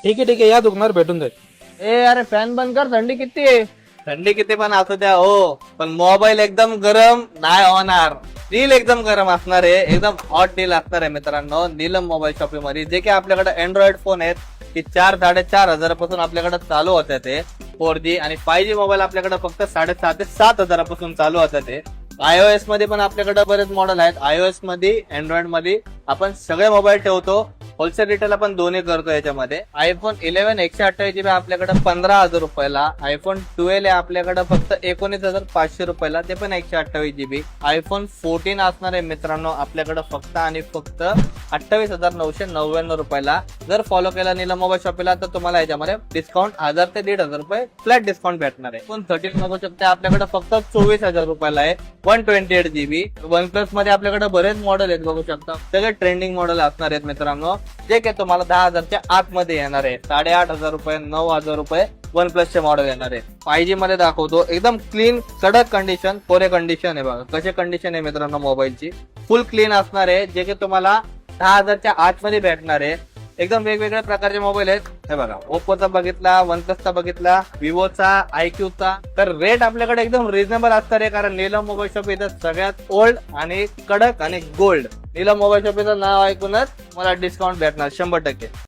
ठीक आहे या दुकानावर भेटून जाईल। ए अरे फॅन बंद कर, थंडी किती आहे। थंडी किती पण असू द्या हो, पण मोबाईल एकदम गरम नाही होणार। डील एकदम गरम असणार आहे, एकदम हॉट डील असणार आहे मित्रांनो नीलम मोबाईल शॉपिंग मध्ये। जे की आपल्याकडे अँड्रॉइड फोन आहेत की 4-4.5 पासून आपल्याकडे चालू होत्या ते 4G, आणि 5G मोबाईल आपल्याकडे फक्त 6.5 ते 7 पासून चालू होत्या ते। iOS मध्ये पण आपल्याकडे बरेच मॉडेल आहेत। iOS मध्ये, अँड्रॉइड मध्ये आपण सगळे मोबाईल ठेवतो, होलसेल रिटेल आपण दोन्ही करतो याच्यामध्ये। आयफोन 11 128GB आपल्याकडे 15,000 रुपयाला, आयफोन 12 आहे आपल्याकडे फक्त 19,500 रुपयाला, ते पण 128GB। आयफोन 14 असणार आहे मित्रांनो आपल्याकडे फक्त आणि फक्त 28,999 रुपयाला। जर फॉलो केला नीलम मोबाईल शॉपीला तर तुम्हाला याच्यामध्ये डिस्काउंट 1000 ते 1,500 रुपये फ्लॅट डिस्काउंट भेटणार आहे। पण 13 बघू शकते आपल्याकडे फक्त 24,000 रुपयाला आहे, 128GB। OnePlus मध्ये आपल्याकडे बरेच मॉडेल आहेत बघू शकता, सगळे ट्रेंडिंग मॉडेल असणार आहेत मित्रांनो, जे की तुम्हाला 10,000च्या आतमध्ये येणार आहे। 8,500 रुपये, 9,000 रुपये वन प्लस चे मॉडेल येणार आहे। 5G मध्ये दाखवतो, एकदम क्लीन कडक कंडिशन, कोरे कंडिशन आहे बघा कशी कंडिशन आहे मित्रांनो मोबाईलची, फुल क्लीन असणार आहे, जे की तुम्हाला 10,000च्या आतमध्ये भेटणार आहे। एकदम वेगवेगळ्या प्रकारचे मोबाईल आहेत, हे बघा ओप्पोचा बघितला, वनप्लसचा बघितला, विवोचा, IQचा, तर रेट आपल्याकडे एकदम रिझनेबल असणार आहे, कारण नीलम मोबाईल शॉप इथं सगळ्यात ओल्ड आणि कडक आणि गोल्ड। नीलम मोबाईल शॉपीचं नाव ऐकूनच मला डिस्काउंट भेटणार 100%।